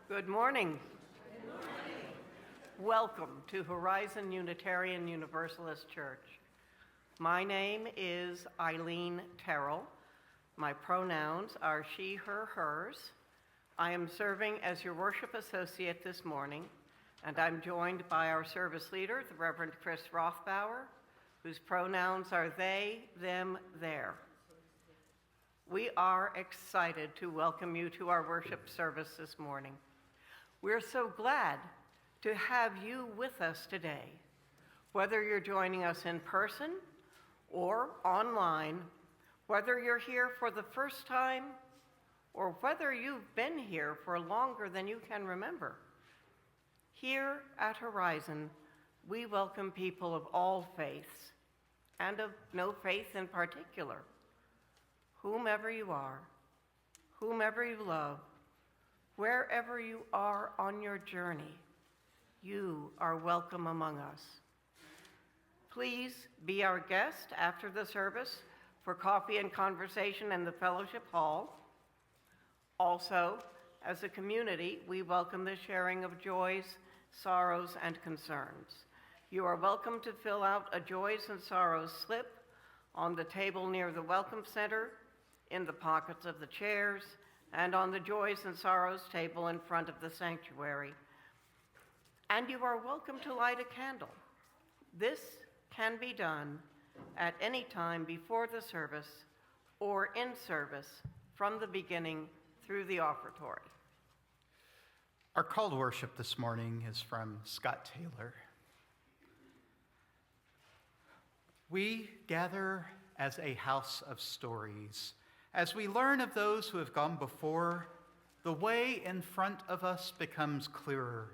Good morning. Welcome to Horizon Unitarian Universalist Church. My name is Eileen Terrell. My pronouns are she, her, hers. I am serving as your worship associate this morning, and I'm joined by our service leader, the Reverend Chris Rothbauer, whose pronouns are they, them, their. We are excited to welcome you to our worship service this morning. We're so glad to have you with us today. Whether you're joining us in person or online, whether you're here for the first time or whether you've been here for longer than you can remember. Here at Horizon, we welcome people of all faiths and of no faith in particular. Whomever you are, whomever you love, wherever you are on your journey, you are welcome among us. Please be our guest after the service for coffee and conversation in the fellowship hall. Also, as a community, we welcome the sharing of joys, sorrows, and concerns. You are welcome to fill out a joys and sorrows slip on the table near the Welcome Center, in the pockets of the chairs, and on the joys and sorrows table in front of the sanctuary. And you are welcome to light a candle. This can be done at any time before the service or in service from the beginning through the Offertory. Our call to worship this morning is from Scott Taylor. We gather as a house of stories. As we learn of those who have gone before, the way in front of us becomes clearer.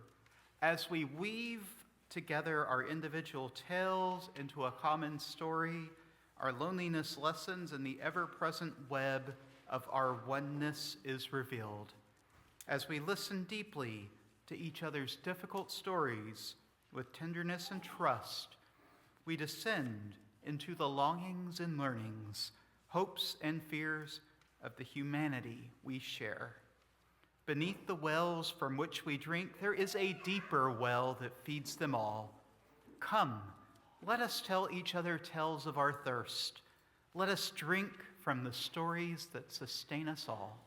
As we weave together our individual tales into a common story, our loneliness lessens and the ever-present web of our oneness is revealed. As we listen deeply to each other's difficult stories with tenderness and trust, we descend into the longings and learnings, hopes and fears of the humanity we share. Beneath the wells from which we drink, there is a deeper well that feeds them all. Come, let us tell each other tales of our thirst. Let us drink from the stories that sustain us all.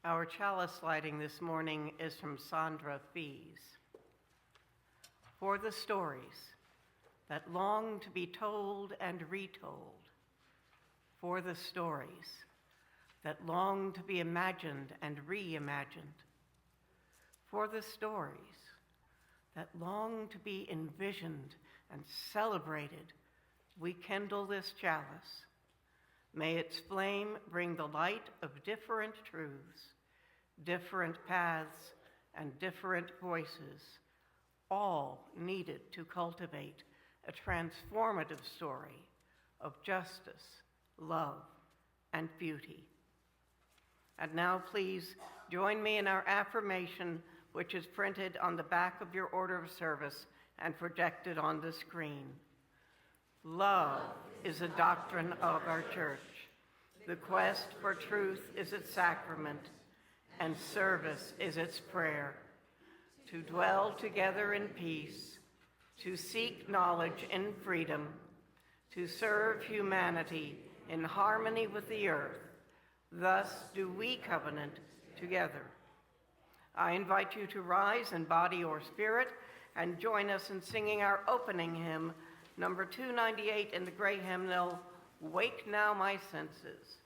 Our chalice lighting this morning is from Sandra Fees. For the stories that long to be told and retold, for the stories that long to be imagined and reimagined, for the stories that long to be envisioned and celebrated, we kindle this chalice. May its flame bring the light of different truths, different paths, and different voices, all needed to cultivate a transformative story of justice, love, and beauty. And now please join me in our affirmation, which is printed on the back of your order of service and projected on the screen. Love is a doctrine of our church. The quest for truth is its sacrament, and service is its prayer. To dwell together in peace, to seek knowledge in freedom, to serve humanity in harmony with the earth, thus do we covenant together. I invite you to rise in body or spirit and join us in singing our opening hymn, number 298 in the Gray Hymnal, Wake Now My Senses.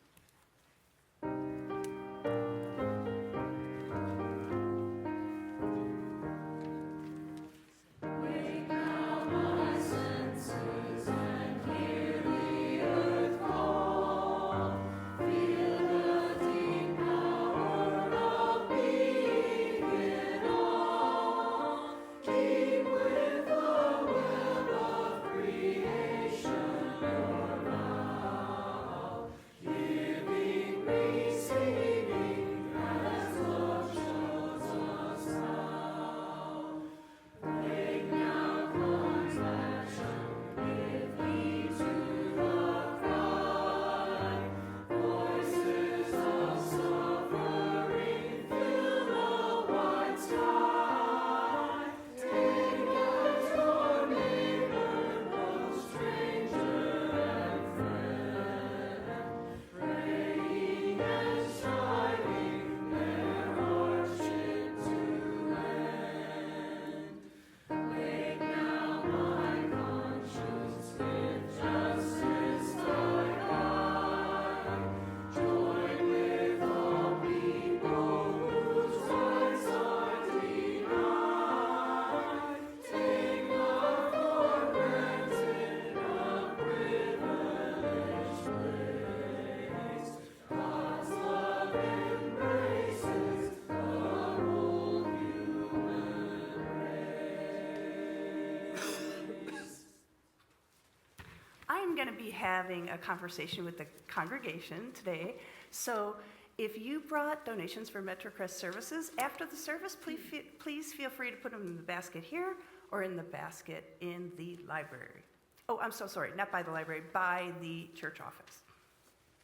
Going to be having a conversation with the congregation today. So if you brought donations for MetroCrest services after the service, please feel free to put them in the basket here or in the basket in the library. Oh, I'm so sorry, not by the library, by the church office.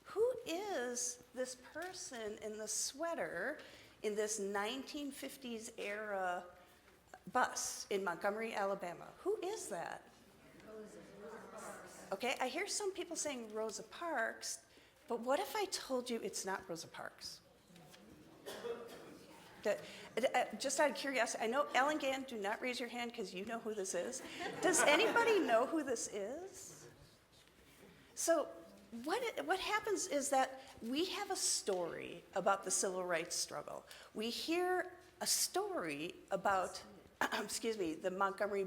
Who is this person in the sweater in this 1950s era bus in Montgomery, Alabama? Who is that? Okay, I hear some people saying Rosa Parks, but what if I told you it's not Rosa Parks? Just out of curiosity, I know Ellen Gann, do not raise your hand because you know who this is. Does anybody know who this is? So what happens is that we have a story about the civil rights struggle. We hear a story about, the Montgomery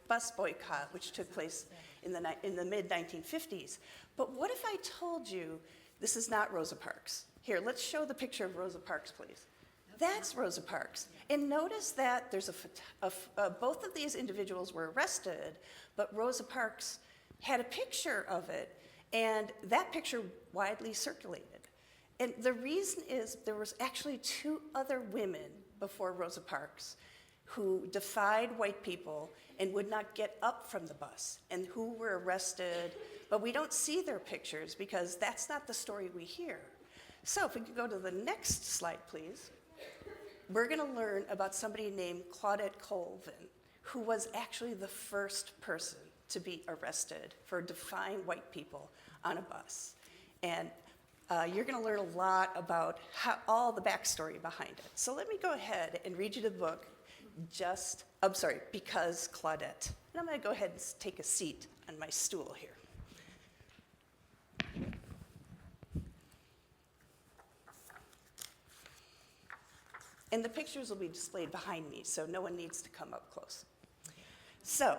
bus boycott, which took place in the mid-1950s. But what if I told you this is not Rosa Parks? Here, let's show the picture of Rosa Parks, please. That's Rosa Parks. And notice that there's both of these individuals were arrested, but Rosa Parks had a picture of it, and that picture widely circulated. And the reason is there was actually two other women before Rosa Parks who defied white people and would not get up from the bus, and who were arrested, but we don't see their pictures because that's not the story we hear. So if we could go to the next slide, please. We're gonna learn about somebody named Claudette Colvin, who was actually the first person to be arrested for defying white people on a bus. And you're going to learn a lot about all the backstory behind it. So let me go ahead and read you the book, Because Claudette. And I'm going to go ahead and take a seat on my stool here. And the pictures will be displayed behind me, so no one needs to come up close. So,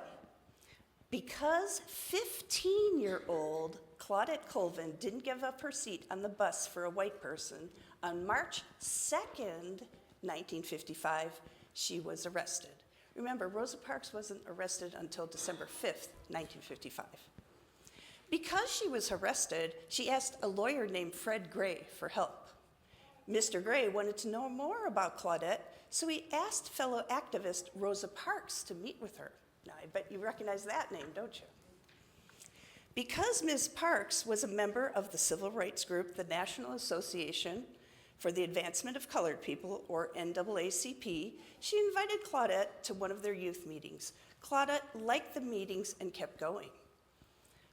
because 15-year-old Claudette Colvin didn't give up her seat on the bus for a white person, on March 2nd, 1955, she was arrested. Remember, Rosa Parks wasn't arrested until December 5th, 1955. Because she was arrested, she asked a lawyer named Fred Gray for help. Mr. Gray wanted to know more about Claudette, so he asked fellow activist Rosa Parks to meet with her. Now, I bet you recognize that name, don't you? Because Ms. Parks was a member of the civil rights group, the National Association for the Advancement of Colored People, or NAACP, she invited Claudette to one of their youth meetings. Claudette liked the meetings and kept going.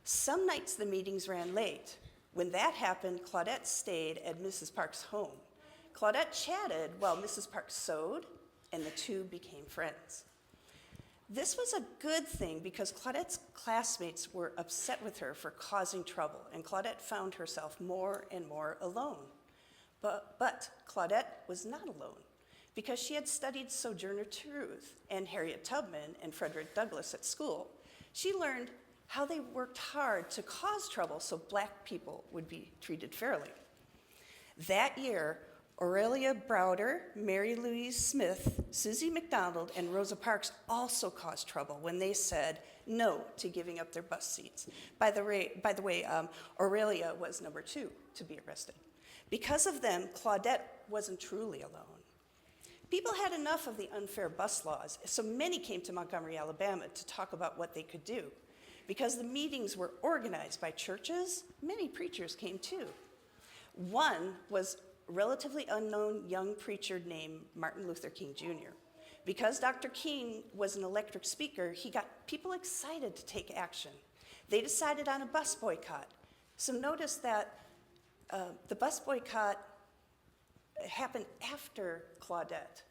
Some nights the meetings ran late. When that happened, Claudette stayed at Mrs. Parks' home. Claudette chatted while Mrs. Parks sewed, and the two became friends. This was a good thing because Claudette's classmates were upset with her for causing trouble, and Claudette found herself more and more alone. But Claudette was not alone because she had studied Sojourner Truth and Harriet Tubman and Frederick Douglass at school. She learned how they worked hard to cause trouble so black people would be treated fairly. That year, Aurelia Browder, Mary Louise Smith, Susie McDonald, and Rosa Parks also caused trouble when they said no to giving up their bus seats. By the way, Aurelia was number 2 to be arrested. Because of them, Claudette wasn't truly alone. People had enough of the unfair bus laws, so many came to Montgomery, Alabama to talk about what they could do. Because the meetings were organized by churches, many preachers came too. One was a relatively unknown young preacher named Martin Luther King Jr. Because Dr. King was an electric speaker, he got people excited to take action. They decided on a bus boycott. So notice that the bus boycott happened after Claudette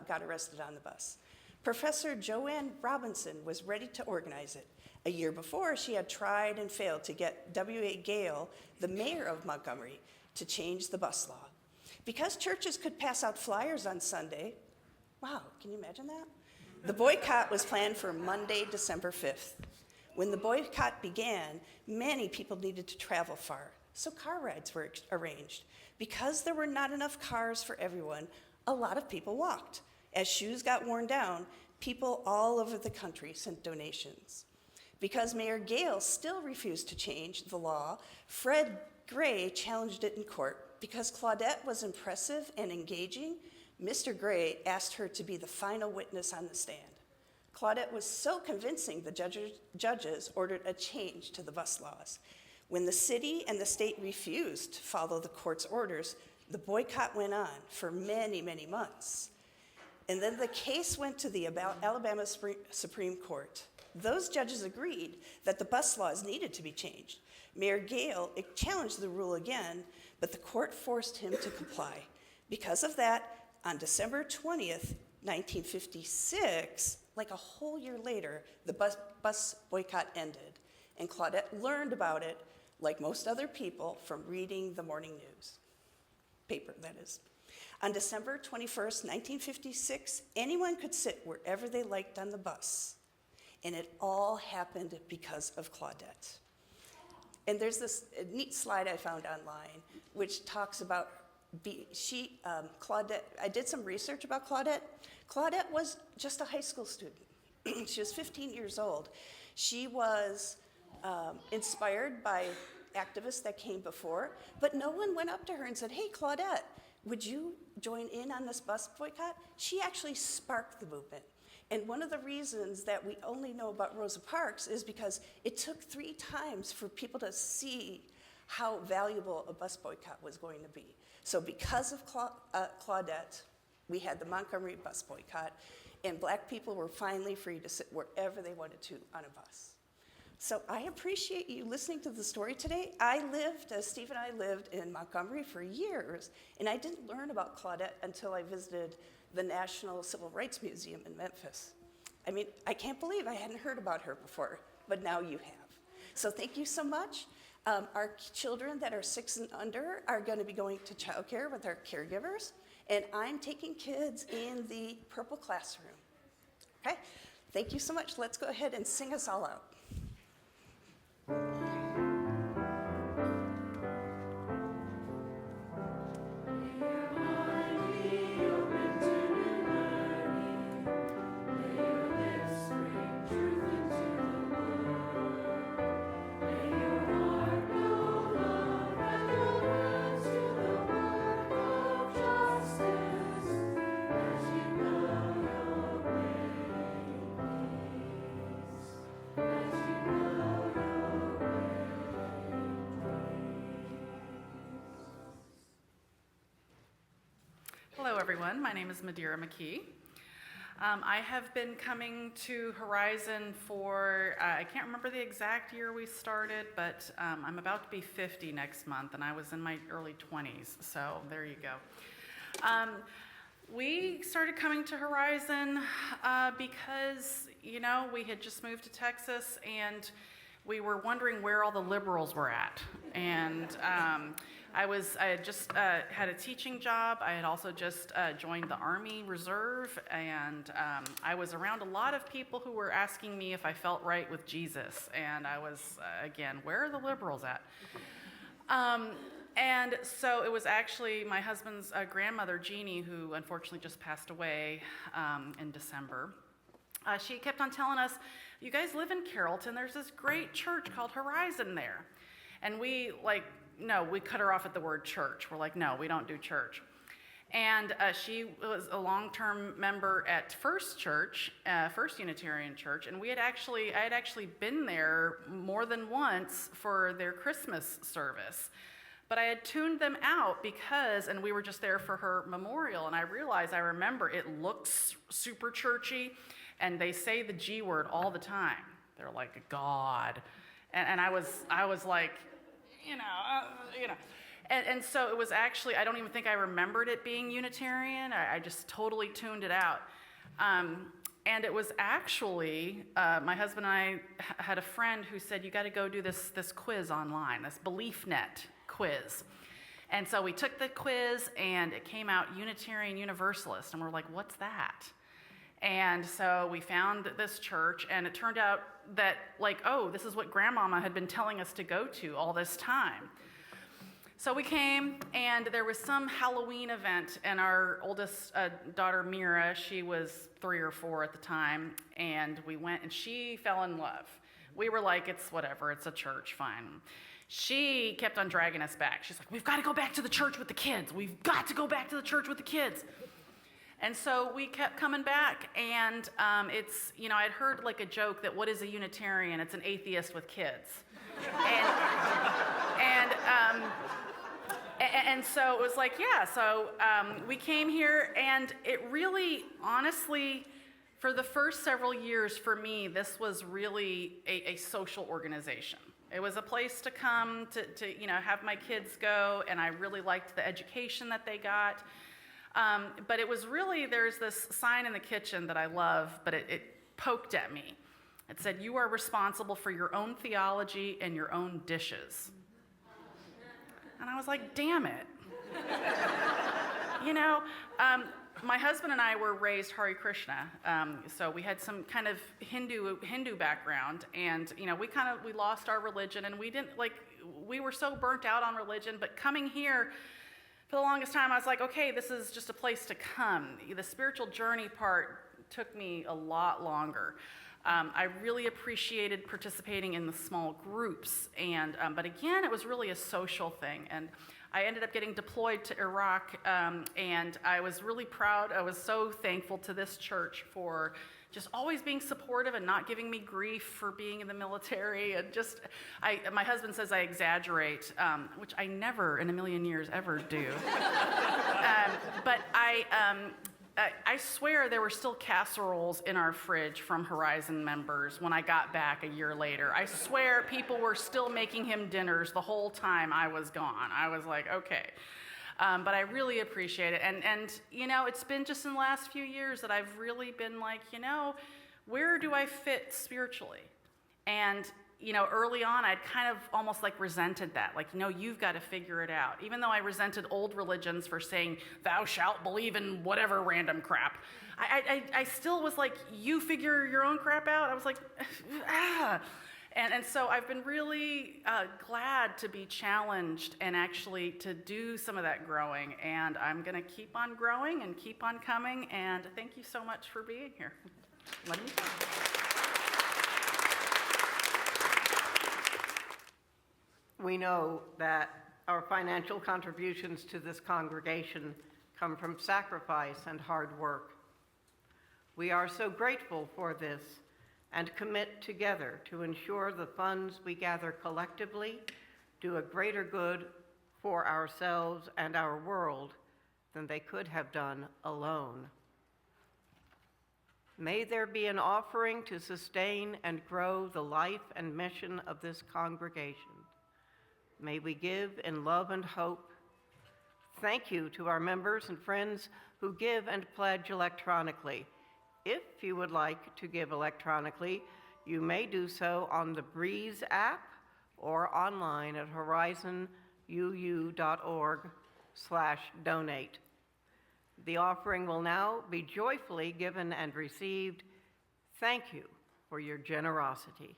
got arrested on the bus. Professor Joanne Robinson was ready to organize it. A year before, she had tried and failed to get W.A. Gale, the mayor of Montgomery, to change the bus law. Because churches could pass out flyers on Sunday, wow, can you imagine that? The boycott was planned for Monday, December 5th. When the boycott began, many people needed to travel far, so car rides were arranged. Because there were not enough cars for everyone, a lot of people walked. As shoes got worn down, people all over the country sent donations. Because Mayor Gale still refused to change the law, Fred Gray challenged it in court. Because Claudette was impressive and engaging, Mr. Gray asked her to be the final witness on the stand. Claudette was so convincing, the judges ordered a change to the bus laws. When the city and the state refused to follow the court's orders, the boycott went on for many, many months. And then the case went to the Alabama Supreme Court. Those judges agreed that the bus laws needed to be changed. Mayor Gale challenged the rule again, but the court forced him to comply. Because of that, on December 20th, 1956, like a whole year later, the bus boycott ended. And Claudette learned about it, like most other people, from reading the morning news. Paper, that is. On December 21st, 1956, anyone could sit wherever they liked on the bus. And it all happened because of Claudette. And there's this neat slide I found online, which talks about Claudette. I did some research about Claudette. Claudette was just a high school student. She was 15 years old. She was inspired by activists that came before, but no one went up to her and said, "Hey, Claudette, would you join in on this bus boycott?" She actually sparked the movement. And one of the reasons that we only know about Rosa Parks is because it took 3 times for people to see how valuable a bus boycott was going to be. So because of Claudette, we had the Montgomery bus boycott, and black people were finally free to sit wherever they wanted to on a bus. So I appreciate you listening to the story today. Steve and I lived in Montgomery for years, and I didn't learn about Claudette until I visited the National Civil Rights Museum in Memphis. I mean, I can't believe I hadn't heard about her before, but now you have. So thank you so much. Our children that are 6 and under are going to be going to childcare with our caregivers, and I'm taking kids in the purple classroom. Okay? Thank you so much. Let's go ahead and sing us all out. Hello, everyone. My name is Madeira McKee. I have been coming to Horizon for, I can't remember the exact year we started, but I'm about to be 50 next month, and I was in my early 20s, so there you go. We started coming to Horizon because, you know, we had just moved to Texas, and we were wondering where all the liberals were at. And I had just had a teaching job. I had also just joined the Army Reserve, and I was around a lot of people who were asking me if I felt right with Jesus. And I was, again, where are the liberals at? And so it was actually my husband's grandmother, Jeannie, who unfortunately just passed away in December. She kept on telling us, you guys live in Carrollton, there's this great church called Horizon there. And we cut her off at the word church. We're like, no, we don't do church. And she was a long-term member at First Unitarian Church, and I had actually been there more than once for their Christmas service. But I had tuned them out and we were just there for her memorial, and I remember it looks super churchy, and they say the G word all the time. They're like, God. And I was like, And so it was actually, I don't even think I remembered it being Unitarian. I just totally tuned it out. And it was actually, my husband and I had a friend who said, you got to go do this quiz online, this BeliefNet quiz. And so we took the quiz, and it came out Unitarian Universalist. And we're like, what's that? And so we found this church, and it turned out that, this is what Grandmama had been telling us to go to all this time. So we came, and there was some Halloween event, and our oldest daughter, Mira, she was 3 or 4 at the time, and we went, and she fell in love. We were like, it's whatever, it's a church, fine. She kept on dragging us back. She's like, we've got to go back to the church with the kids. We've got to go back to the church with the kids. And so we kept coming back, and I'd heard like a joke that what is a Unitarian? It's an atheist with kids. And so it was like, yeah, so we came here, and it really, honestly, for the first several years for me, this was really a social organization. It was a place to come to have my kids go, and I really liked the education that they got. But it was really, there's this sign in the kitchen that I love, but it poked at me. It said, you are responsible for your own theology and your own dishes. And I was like, damn it. My husband and I were raised Hare Krishna, so we had some kind of Hindu background, and we lost our religion, and we were so burnt out on religion. But coming here, for the longest time, I was like, okay, this is just a place to come. The spiritual journey part took me a lot longer. I really appreciated participating in the small groups, but again, it was really a social thing. And I ended up getting deployed to Iraq, and I was really proud. I was so thankful to this church for just always being supportive and not giving me grief for being in the military. And my husband says I exaggerate, which I never in a million years ever do. But I swear there were still casseroles in our fridge from Horizon members when I got back a year later. I swear people were still making him dinners the whole time I was gone. I was like, okay. But I really appreciate it. And it's been just in the last few years that I've really been like, where do I fit spiritually? And early on, I'd kind of almost like resented that. Like, you've got to figure it out. Even though I resented old religions for saying, thou shalt believe in whatever random crap. I still was like, you figure your own crap out? I was like, ah. And so I've been really glad to be challenged and actually to do some of that growing. And I'm going to keep on growing and keep on coming. And thank you so much for being here. Let me talk. We know that our financial contributions to this congregation come from sacrifice and hard work. We are so grateful for this and commit together to ensure the funds we gather collectively do a greater good for ourselves and our world than they could have done alone. May there be an offering to sustain and grow the life and mission of this congregation. May we give in love and hope. Thank you to our members and friends who give and pledge electronically. If you would like to give electronically, you may do so on the Breeze app or online at horizonuu.org/donate. The offering will now be joyfully given and received. Thank you for your generosity.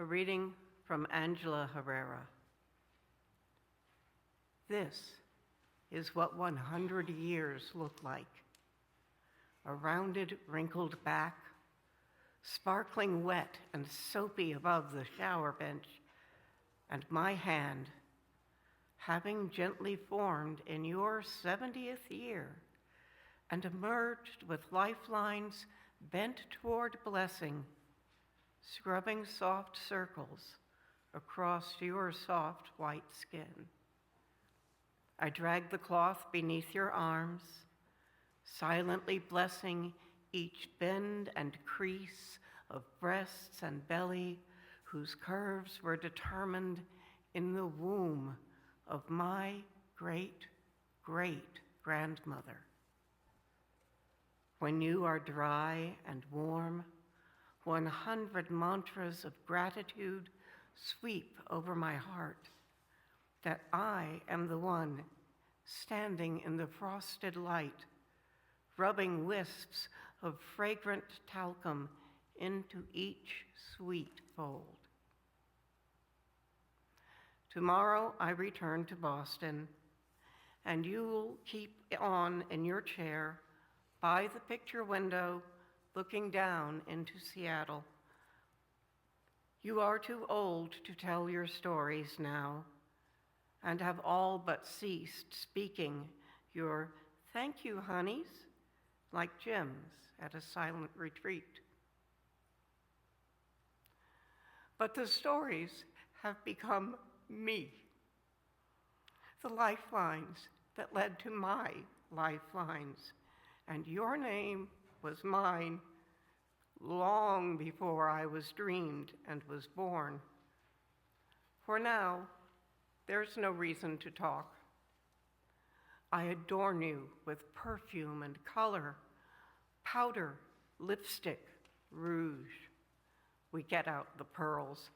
A reading from Angela Herrera. This is what 100 years look like. A rounded, wrinkled back, sparkling wet and soapy above the shower bench, and my hand, having gently formed in your 70th year and emerged with lifelines bent toward blessing, scrubbing soft circles across your soft white skin. I drag the cloth beneath your arms, silently blessing each bend and crease of breasts and belly whose curves were determined in the womb of my great-great-grandmother. When you are dry and warm, 100 mantras of gratitude sweep over my heart, that I am the one standing in the frosted light, rubbing wisps of fragrant talcum into each sweet fold. Tomorrow I return to Boston, and you'll keep on in your chair by the picture window looking down into Seattle. You are too old to tell your stories now, and have all but ceased speaking your "thank you, honeys," like Jim's at a silent retreat. But the stories have become me, the lifelines that led to my lifelines, and your name was mine long before I was dreamed and was born. For now, there's no reason to talk. I adorn you with perfume and color, powder, lipstick, rouge. We get out the pearls.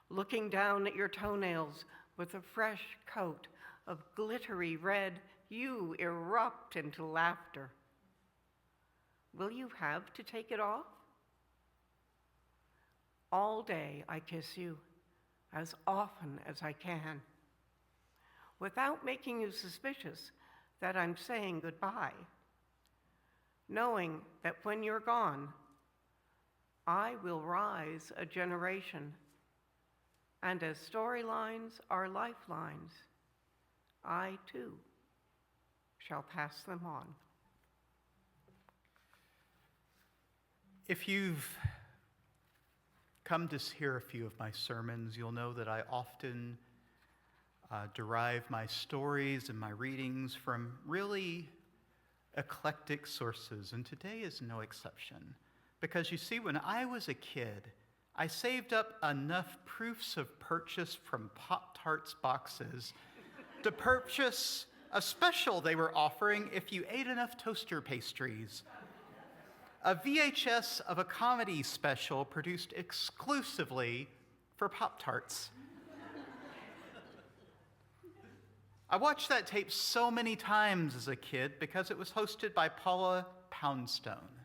Looking down at your toenails with a fresh coat of glittery red, you erupt into laughter. Will you have to take it off? All day I kiss you, as often as I can, without making you suspicious that I'm saying goodbye, knowing that when you're gone, I will rise a generation, and as storylines are lifelines, I too shall pass them on. If you've come to hear a few of my sermons, you'll know that I often derive my stories and my readings from really eclectic sources, and today is no exception. Because you see, when I was a kid, I saved up enough proofs of purchase from Pop-Tarts boxes to purchase a special they were offering if you ate enough toaster pastries. A VHS of a comedy special produced exclusively for Pop-Tarts. I watched that tape so many times as a kid because it was hosted by Paula Poundstone.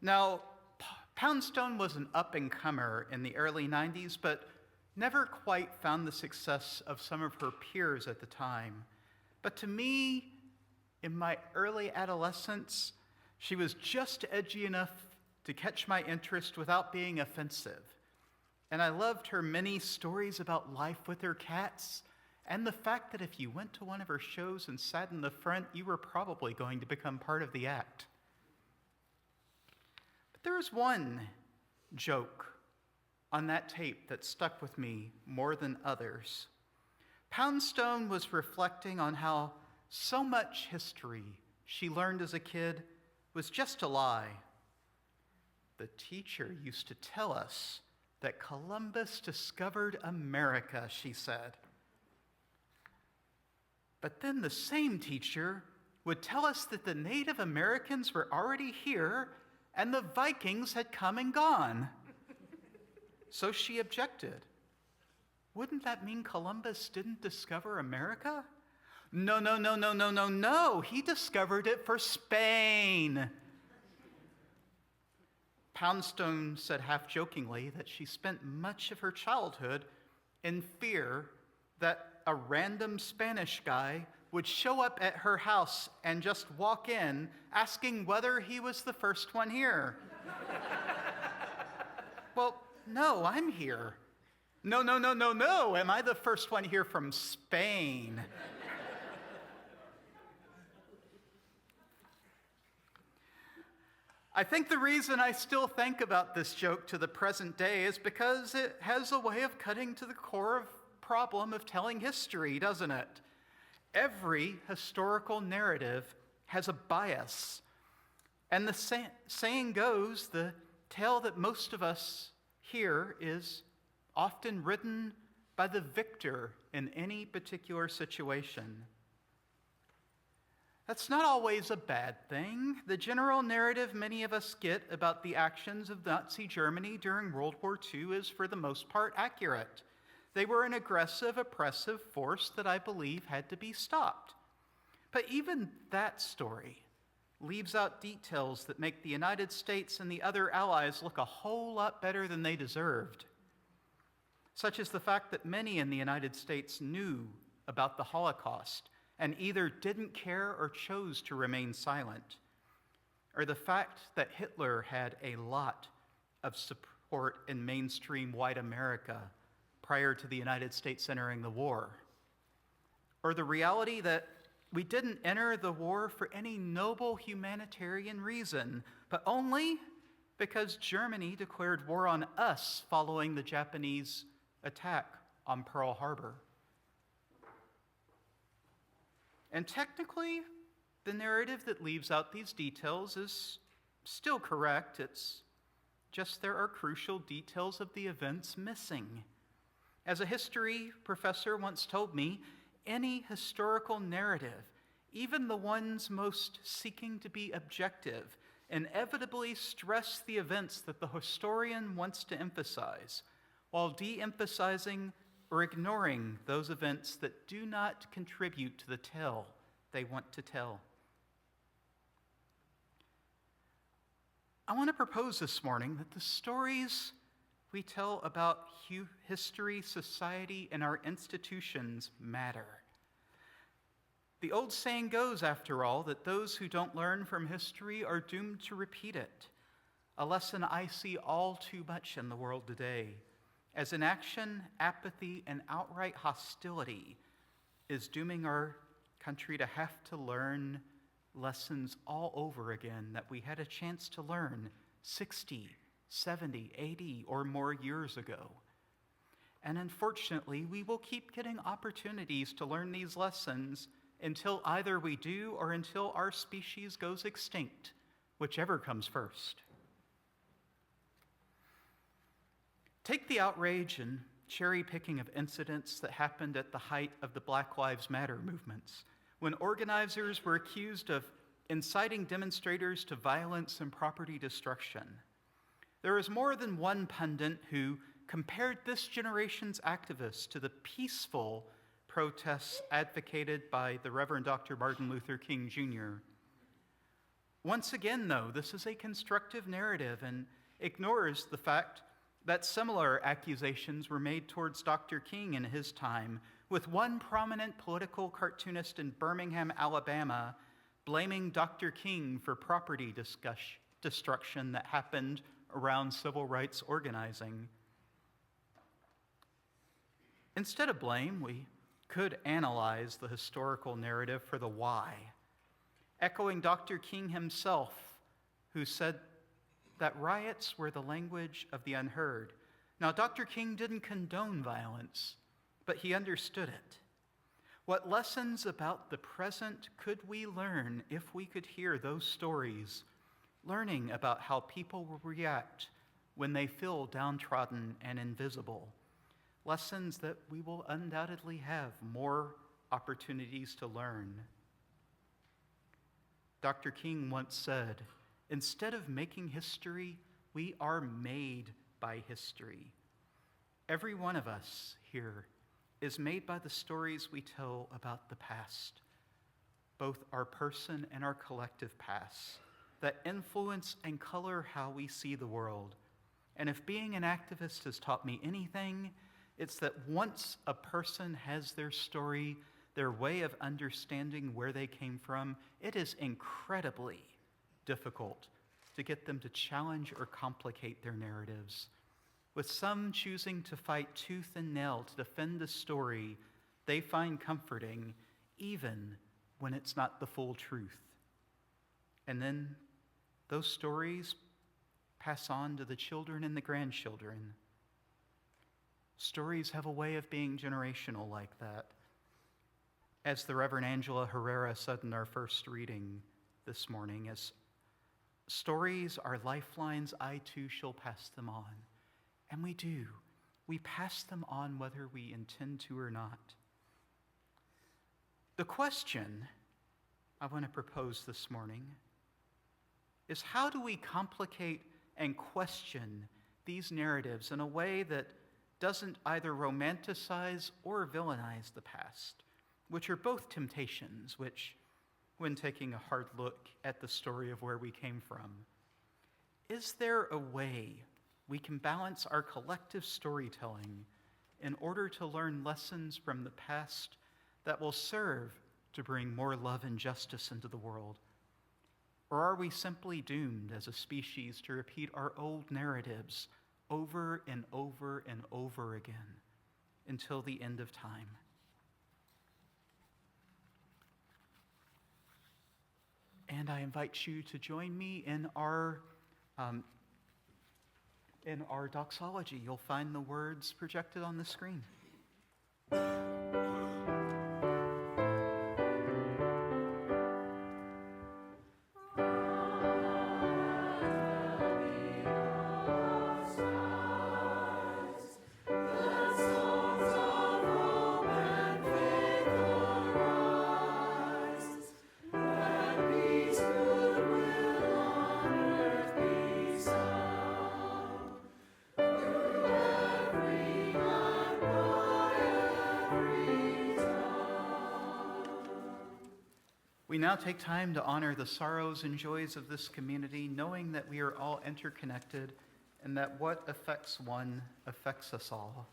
Now, Poundstone was an up-and-comer in the early 90s, but never quite found the success of some of her peers at the time. But to me, in my early adolescence, she was just edgy enough to catch my interest without being offensive. And I loved her many stories about life with her cats, and the fact that if you went to one of her shows and sat in the front, you were probably going to become part of the act. But there is one joke on that tape that stuck with me more than others. Poundstone was reflecting on how so much history she learned as a kid was just a lie. The teacher used to tell us that Columbus discovered America, she said. But then the same teacher would tell us that the Native Americans were already here and the Vikings had come and gone. So she objected. Wouldn't that mean Columbus didn't discover America? No. He discovered it for Spain. Poundstone said half-jokingly that she spent much of her childhood in fear that a random Spanish guy would show up at her house and just walk in asking whether he was the first one here. Well, no, I'm here. No. Am I the first one here from Spain? I think the reason I still think about this joke to the present day is because it has a way of cutting to the core of problem of telling history, doesn't it? Every historical narrative has a bias. And the saying goes, the tale that most of us hear is often written by the victor in any particular situation. That's not always a bad thing. The general narrative many of us get about the actions of Nazi Germany during World War II is for the most part accurate. They were an aggressive, oppressive force that I believe had to be stopped. But even that story leaves out details that make the United States and the other allies look a whole lot better than they deserved, such as the fact that many in the United States knew about the Holocaust and either didn't care or chose to remain silent, or the fact that Hitler had a lot of support in mainstream white America prior to the United States entering the war, or the reality that we didn't enter the war for any noble humanitarian reason, but only because Germany declared war on us following the Japanese attack on Pearl Harbor. And technically, the narrative that leaves out these details is still correct. It's just there are crucial details of the events missing. As a history professor once told me, any historical narrative, even the ones most seeking to be objective, inevitably stress the events that the historian wants to emphasize, while de-emphasizing or ignoring those events that do not contribute to the tale they want to tell. I want to propose this morning that the stories we tell about history, society, and our institutions matter. The old saying goes, after all, that those who don't learn from history are doomed to repeat it, a lesson I see all too much in the world today, as inaction, apathy, and outright hostility is dooming our country to have to learn lessons all over again that we had a chance to learn 60, 70, 80, or more years ago. And unfortunately, we will keep getting opportunities to learn these lessons until either we do or until our species goes extinct, whichever comes first. Take the outrage and cherry-picking of incidents that happened at the height of the Black Lives Matter movements, when organizers were accused of inciting demonstrators to violence and property destruction. There is more than one pundit who compared this generation's activists to the peaceful protests advocated by the Reverend Dr. Martin Luther King Jr. Once again, though, this is a constructive narrative and ignores the fact that similar accusations were made towards Dr. King in his time, with one prominent political cartoonist in Birmingham, Alabama, blaming Dr. King for property destruction that happened around civil rights organizing. Instead of blame, we could analyze the historical narrative for the why, echoing Dr. King himself, who said that riots were the language of the unheard. Now, Dr. King didn't condone violence, but he understood it. What lessons about the present could we learn if we could hear those stories, learning about how people will react when they feel downtrodden and invisible? Lessons that we will undoubtedly have more opportunities to learn. Dr. King once said, "Instead of making history, we are made by history." Every one of us here is made by the stories we tell about the past, both our person and our collective past, that influence and color how we see the world. And if being an activist has taught me anything, it's that once a person has their story, their way of understanding where they came from, it is incredibly difficult to get them to challenge or complicate their narratives, with some choosing to fight tooth and nail to defend the story they find comforting, even when it's not the full truth. And then those stories pass on to the children and the grandchildren. Stories have a way of being generational like that. As the Reverend Angela Herrera said in our first reading this morning, as stories are lifelines, I too shall pass them on. And we do. We pass them on whether we intend to or not. The question I want to propose this morning is how do we complicate and question these narratives in a way that doesn't either romanticize or villainize the past, which are both temptations, which, when taking a hard look at the story of where we came from, is there a way we can balance our collective storytelling in order to learn lessons from the past that will serve to bring more love and justice into the world? Or are we simply doomed as a species to repeat our old narratives over and over and over again until the end of time? And I invite you to join me in our doxology. You'll find the words projected on the screen. We now take time to honor the sorrows and joys of this community, knowing that we are all interconnected and that what affects one affects us all.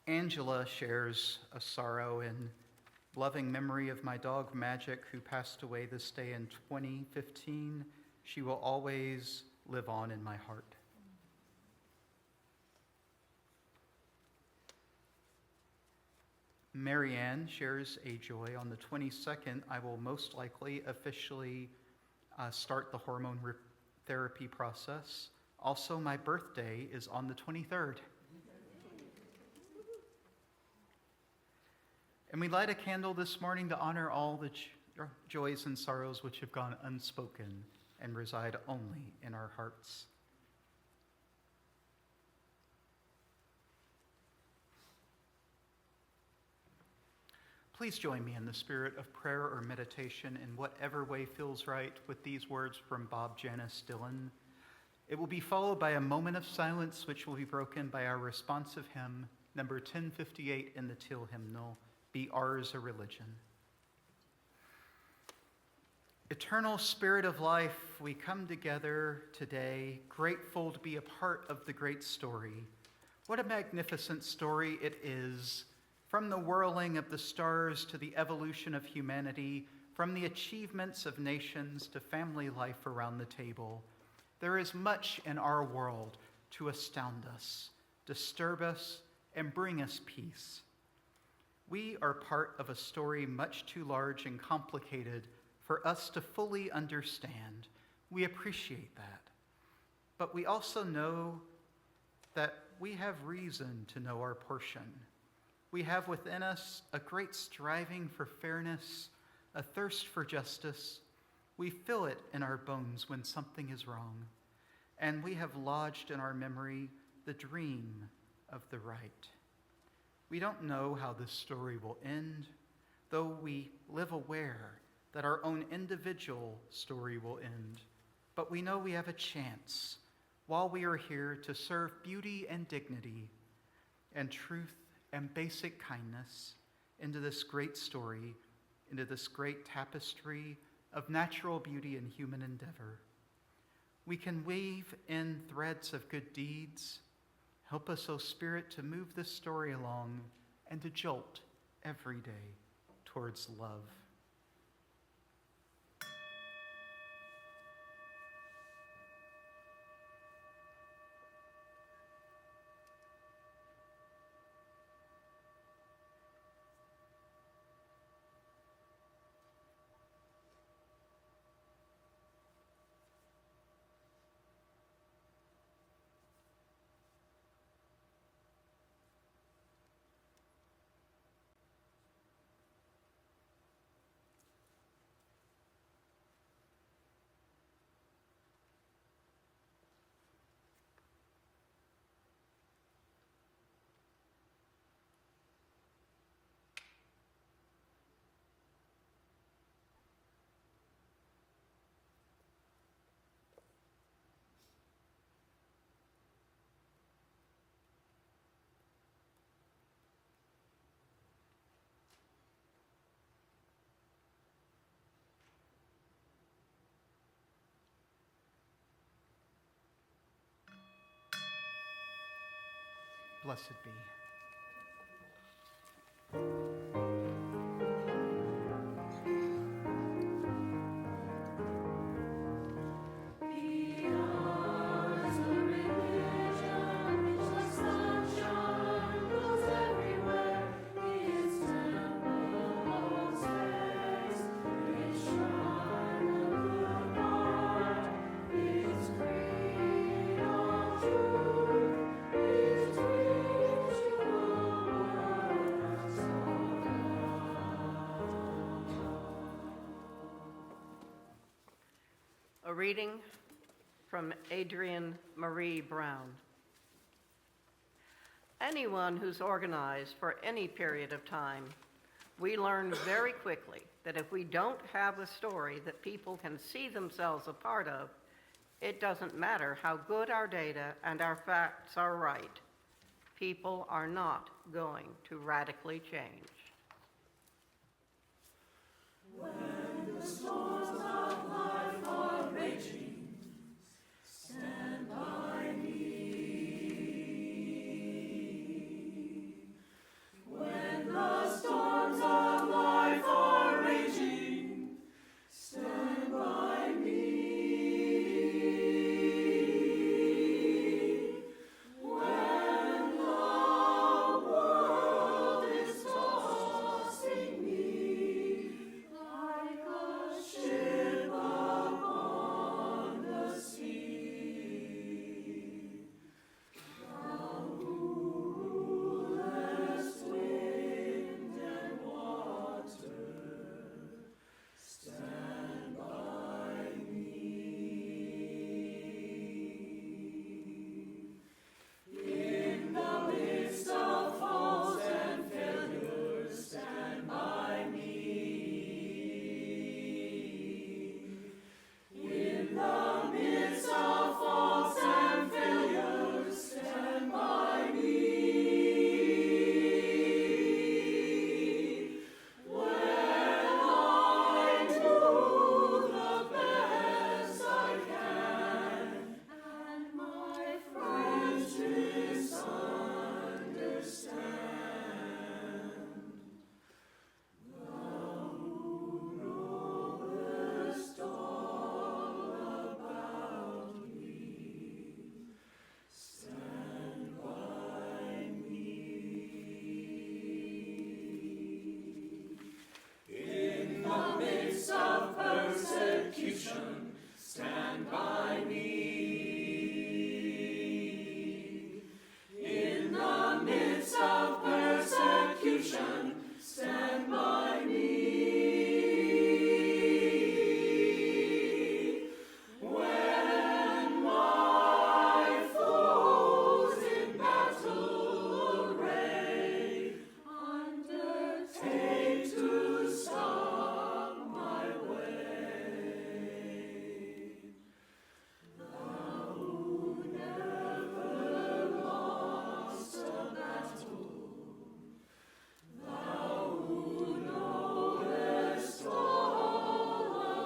Angela shares a sorrow in loving memory of my dog Magic, who passed away this day in 2015. She will always live on in my heart. Marianne shares a joy. On the 22nd, I will most likely officially start the hormone therapy process. Also, my birthday is on the 23rd. And we light a candle this morning to honor all the joys and sorrows which have gone unspoken and reside only in our hearts. Please join me in the spirit of prayer or meditation in whatever way feels right with these words from Bob Janice Dillon. It will be followed by a moment of silence, which will be broken by our responsive hymn, number 1058 in the Teal hymnal, Be Ours a Religion. Eternal Spirit of life, we come together today, grateful to be a part of the great story. What a magnificent story it is. From the whirling of the stars to the evolution of humanity, from the achievements of nations to family life around the table, there is much in our world to astound us, disturb us, and bring us peace. We are part of a story much too large and complicated for us to fully understand. We appreciate that. But we also know that we have reason to know our portion. We have within us a great striving for fairness, a thirst for justice. We feel it in our bones when something is wrong. And we have lodged in our memory the dream of the right. We don't know how this story will end, though we live aware that our own individual story will end. But we know we have a chance, while we are here, to serve beauty and dignity and truth and basic kindness into this great story, into this great tapestry of natural beauty and human endeavor. We can weave in threads of good deeds. Help us, O Spirit, to move this story along and to jolt every day towards love. blessed be. A reading from Adrienne Marie Brown. Anyone who's organized for any period of time, we learn very quickly that if we don't have a story that people can see themselves a part of, it doesn't matter how good our data and our facts are right. People are not going to radically change. When the storms of life are raging, stand by me. When the storms of life are raging, stand by me. When the world is tossing me like a ship upon the sea, thou who rulest wind and water, stand by me. In the midst of faults and failures, stand by me. In the midst of faults and failures, stand by me. When I do the best I can, and my friends misunderstand, thou who knowest all about me, stand by me. In the midst of persecution, stand by me. In the midst of persecution, stand by me. When my foes in battle array undertake to stop my way, thou who never lost a battle, thou who knowest all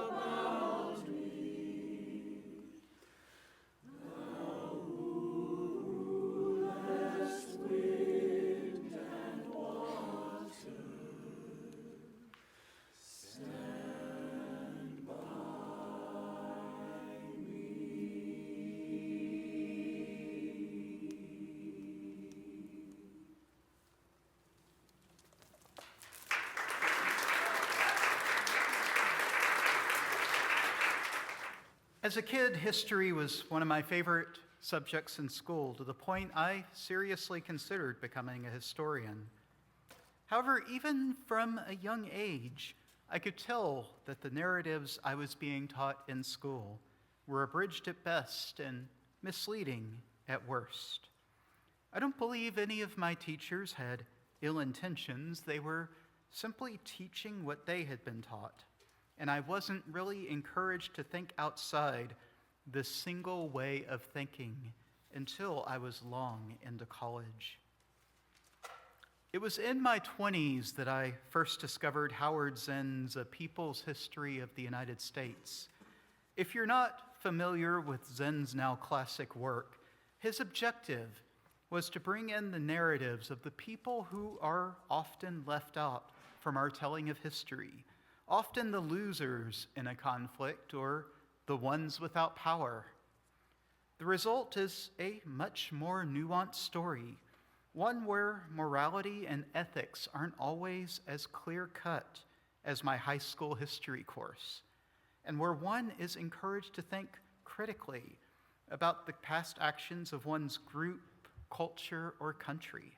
about me, thou who rulest wind and water, stand by me. As a kid, history was one of my favorite subjects in school, to the point I seriously considered becoming a historian. However, even from a young age, I could tell that the narratives I was being taught in school were abridged at best and misleading at worst. I don't believe any of my teachers had ill intentions. They were simply teaching what they had been taught, and I wasn't really encouraged to think outside this single way of thinking until I was long into college. It was in my 20s that I first discovered Howard Zinn's A People's History of the United States. If you're not familiar with Zinn's now classic work, his objective was to bring in the narratives of the people who are often left out from our telling of history, often the losers in a conflict or the ones without power. The result is a much more nuanced story, one where morality and ethics aren't always as clear-cut as my high school history course, and where one is encouraged to think critically about the past actions of one's group, culture, or country.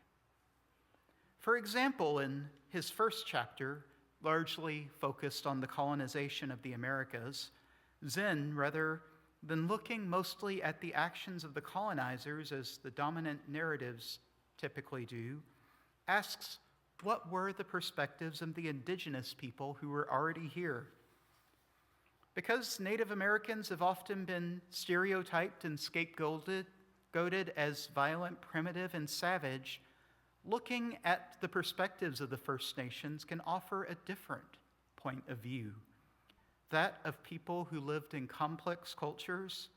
For example, in his first chapter, largely focused on the colonization of the Americas, Zen, rather than looking mostly at the actions of the colonizers as the dominant narratives typically do, asks what were the perspectives of the indigenous people who were already here. Because Native Americans have often been stereotyped and scapegoated as violent, primitive, and savage, looking at the perspectives of the First Nations can offer a different point of view, that of people who lived in complex cultures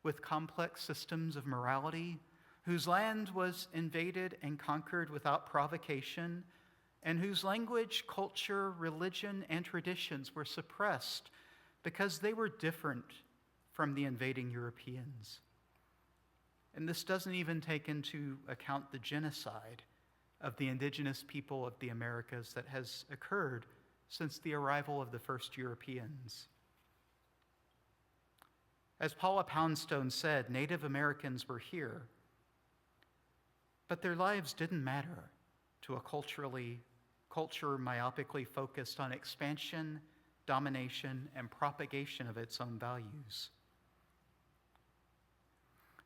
with complex systems of morality, whose land was invaded and conquered without provocation, and whose language, culture, religion, and traditions were suppressed because they were different from the invading Europeans. And this doesn't even take into account the genocide of the indigenous people of the Americas that has occurred since the arrival of the first Europeans. As Paula Poundstone said, Native Americans were here, but their lives didn't matter to a culture myopically focused on expansion, domination, and propagation of its own values.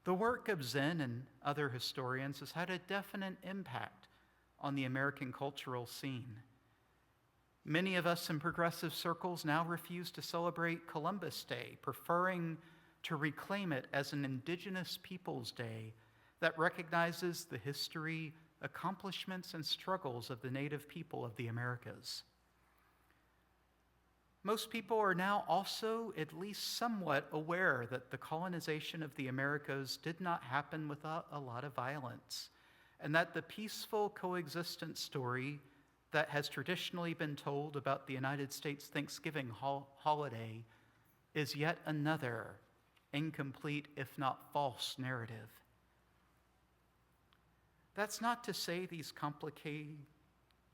The work of Zen and other historians has had a definite impact on the American cultural scene. Many of us in progressive circles now refuse to celebrate Columbus Day, preferring to reclaim it as an Indigenous Peoples Day that recognizes the history, accomplishments, and struggles of the Native people of the Americas. Most people are now also at least somewhat aware that the colonization of the Americas did not happen without a lot of violence, and that the peaceful coexistence story that has traditionally been told about the United States Thanksgiving holiday is yet another incomplete, if not false, narrative. That's not to say these complicating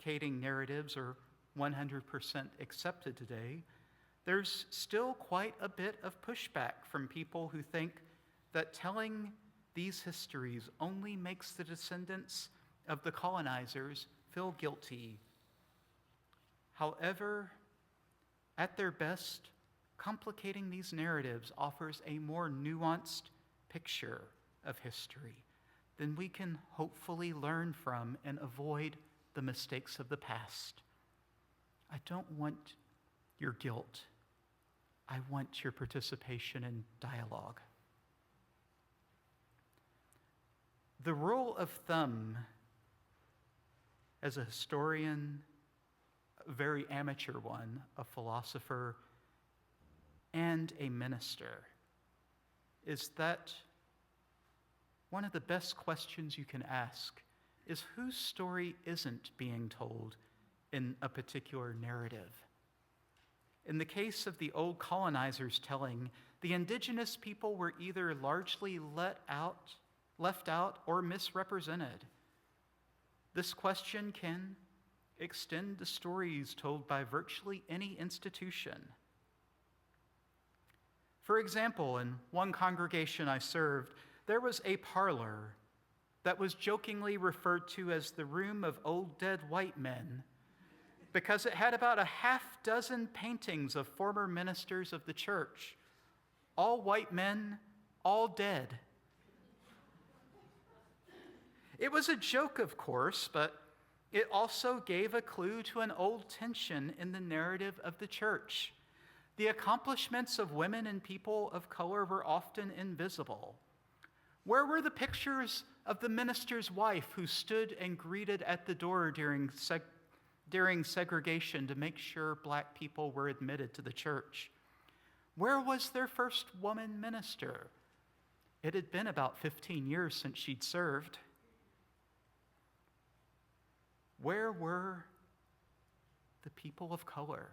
narratives are 100% accepted today. There's still quite a bit of pushback from people who think that telling these histories only makes the descendants of the colonizers feel guilty. However, at their best, complicating these narratives offers a more nuanced picture of history than we can hopefully learn from and avoid the mistakes of the past. I don't want your guilt. I want your participation in dialogue. The rule of thumb as a historian, a very amateur one, a philosopher, and a minister is that one of the best questions you can ask is whose story isn't being told in a particular narrative. In the case of the old colonizers' telling, the indigenous people were either largely left out, or misrepresented. This question can extend to stories told by virtually any institution. For example, in one congregation I served, there was a parlor that was jokingly referred to as the room of old dead white men because it had about a half dozen paintings of former ministers of the church, all white men, all dead. It was a joke, of course, but it also gave a clue to an old tension in the narrative of the church. The accomplishments of women and people of color were often invisible. Where were the pictures of the minister's wife who stood and greeted at the door during segregation to make sure black people were admitted to the church? Where was their first woman minister? It had been about 15 years since she'd served. Where were the people of color?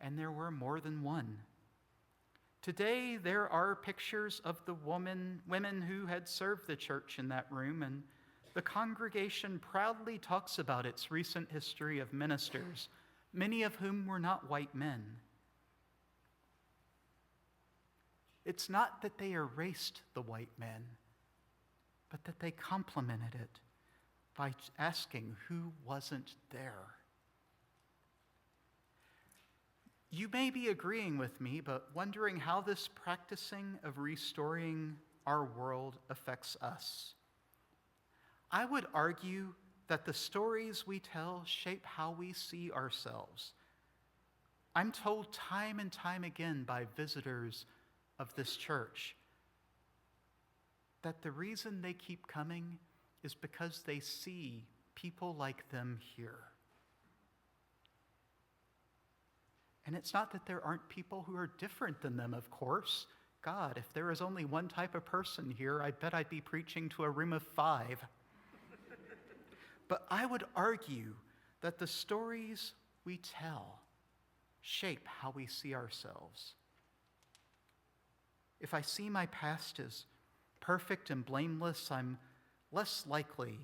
And there were more than one. Today, there are pictures of the women who had served the church in that room, and the congregation proudly talks about its recent history of ministers, many of whom were not white men. It's not that they erased the white men, but that they complemented it by asking who wasn't there. You may be agreeing with me, but wondering how this practicing of restoring our world affects us. I would argue that the stories we tell shape how we see ourselves. I'm told time and time again by visitors of this church that the reason they keep coming is because they see people like them here. And it's not that there aren't people who are different than them, of course. God, if there is only one type of person here, I bet I'd be preaching to a room of 5. But I would argue that the stories we tell shape how we see ourselves. If I see my past as perfect and blameless, I'm less likely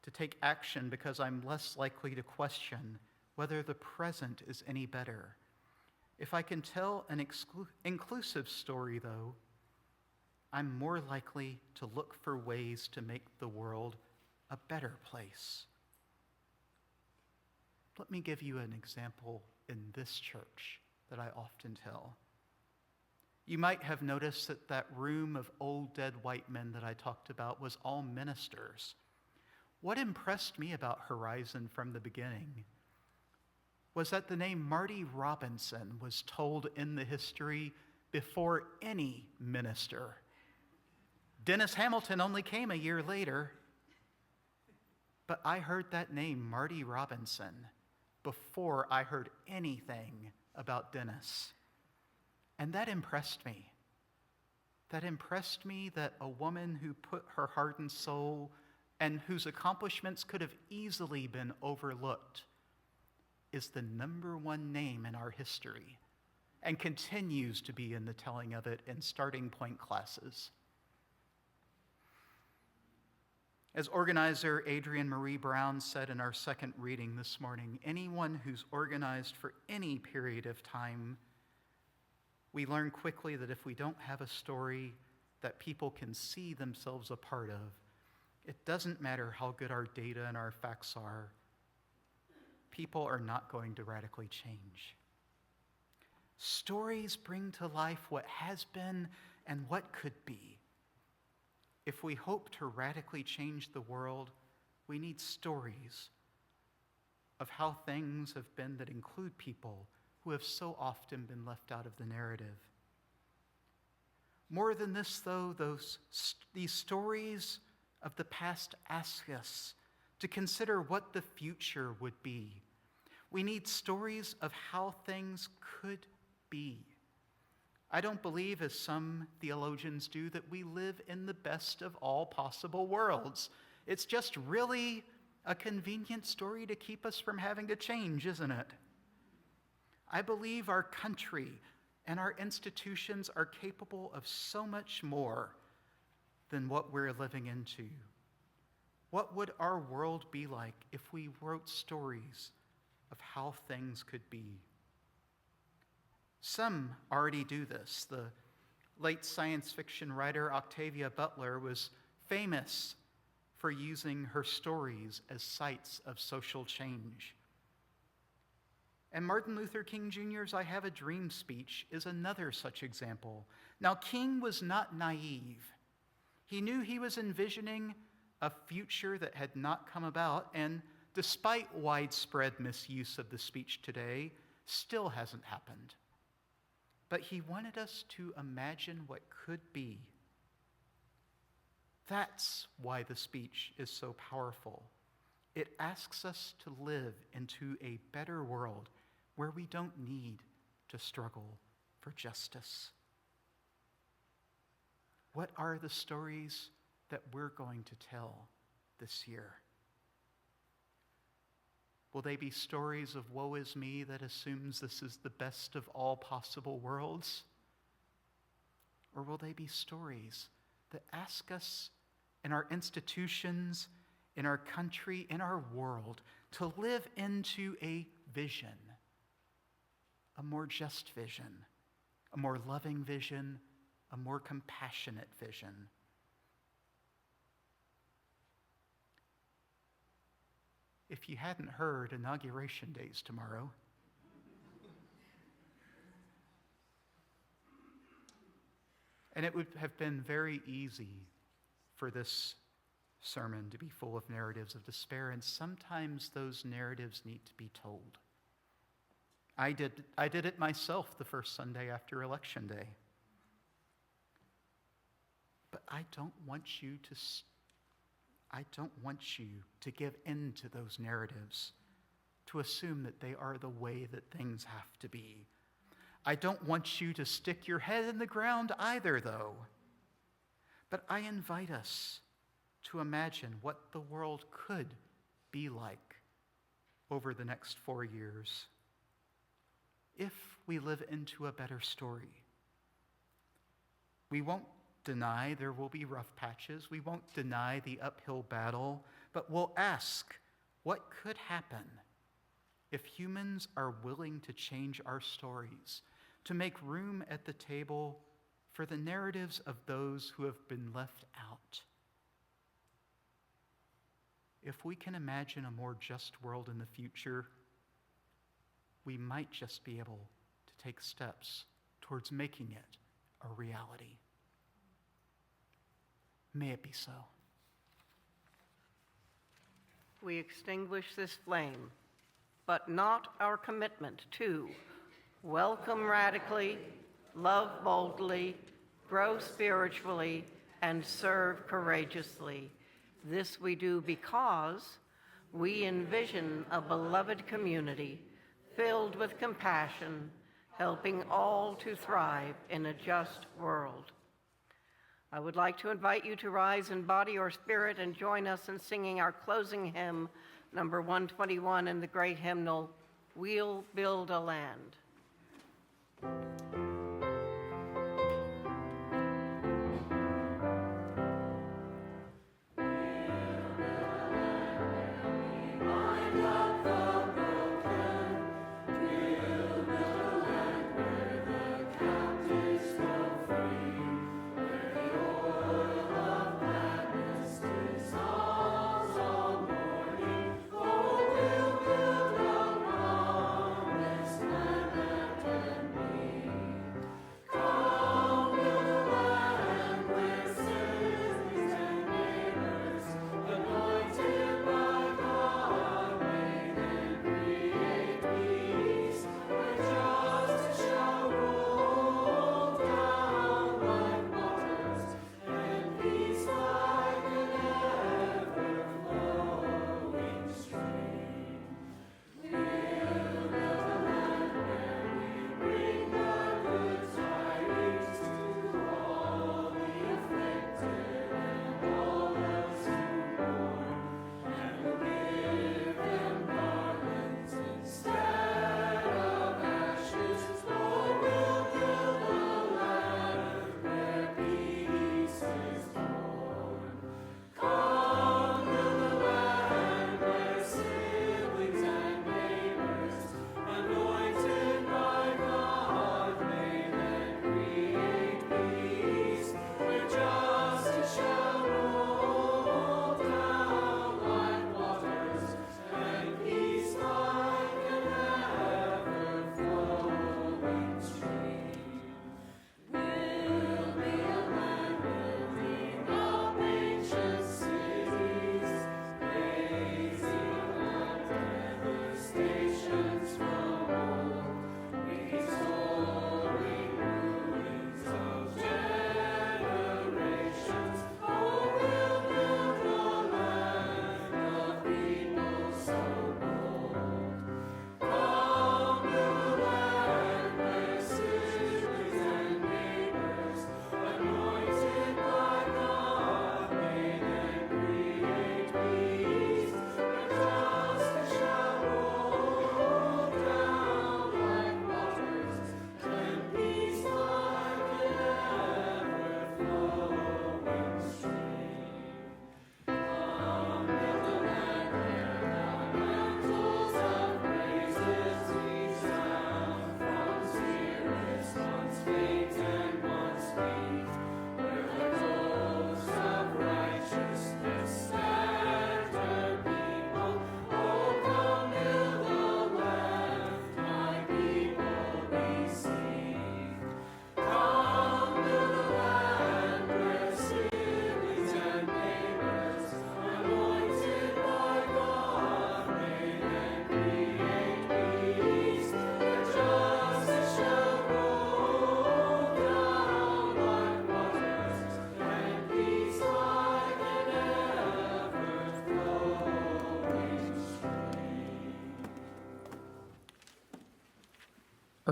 to take action because I'm less likely to question whether the present is any better. If I can tell an inclusive story, though, I'm more likely to look for ways to make the world a better place. Let me give you an example in this church that I often tell. You might have noticed that that room of old dead white men that I talked about was all ministers. What impressed me about Horizon from the beginning was that the name Marty Robinson was told in the history before any minister. Dennis Hamilton only came a year later, but I heard that name, Marty Robinson, before I heard anything about Dennis. And that impressed me. That impressed me that a woman who put her heart and soul and whose accomplishments could have easily been overlooked is the number one name in our history and continues to be in the telling of it in starting point classes. As organizer Adrienne Marie Brown said in our second reading this morning, anyone who's organized for any period of time, we learn quickly that if we don't have a story that people can see themselves a part of, it doesn't matter how good our data and our facts are, people are not going to radically change. Stories bring to life what has been and what could be. If we hope to radically change the world, we need stories of how things have been that include people who have so often been left out of the narrative. More than this, though, these stories of the past ask us to consider what the future would be. We need stories of how things could be. I don't believe, as some theologians do, that we live in the best of all possible worlds. It's just really a convenient story to keep us from having to change, isn't it? I believe our country and our institutions are capable of so much more than what we're living into. What would our world be like if we wrote stories of how things could be? Some already do this. The late science fiction writer Octavia Butler was famous for using her stories as sites of social change. And Martin Luther King Jr.'s I Have a Dream speech is another such example. Now, King was not naive. He knew he was envisioning a future that had not come about, and despite widespread misuse of the speech today, still hasn't happened. But he wanted us to imagine what could be. That's why the speech is so powerful. It asks us to live into a better world where we don't need to struggle for justice. What are the stories that we're going to tell this year? Will they be stories of woe is me that assumes this is the best of all possible worlds? Or will they be stories that ask us in our institutions, in our country, in our world, to live into a vision, a more just vision, a more loving vision, a more compassionate vision? If you hadn't heard, Inauguration Day is tomorrow. And it would have been very easy for this sermon to be full of narratives of despair, and sometimes those narratives need to be told. I did it myself the first Sunday after Election Day. But I don't want you to give in to those narratives, to assume that they are the way that things have to be. I don't want you to stick your head in the ground either, though. But I invite us to imagine what the world could be like over the next 4 years if we live into a better story. We won't deny there will be rough patches. We won't deny the uphill battle, but we'll ask, what could happen if humans are willing to change our stories, to make room at the table for the narratives of those who have been left out? If we can imagine a more just world in the future, we might just be able to take steps towards making it a reality. May it be so. We extinguish this flame, but not our commitment to welcome radically, love boldly, grow spiritually, and serve courageously. This we do because we envision a beloved community filled with compassion, helping all to thrive in a just world. I would like to invite you to rise in body or spirit and join us in singing our closing hymn, number 121 in the great hymnal, We'll Build a Land. Land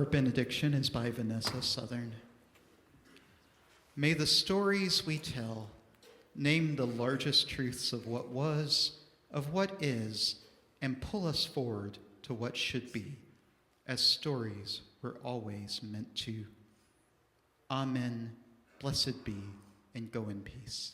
Our benediction is by Vanessa Southern. May the stories we tell name the largest truths of what was, of what is, and pull us forward to what should be, as stories were always meant to. Amen. Blessed be, and go in peace.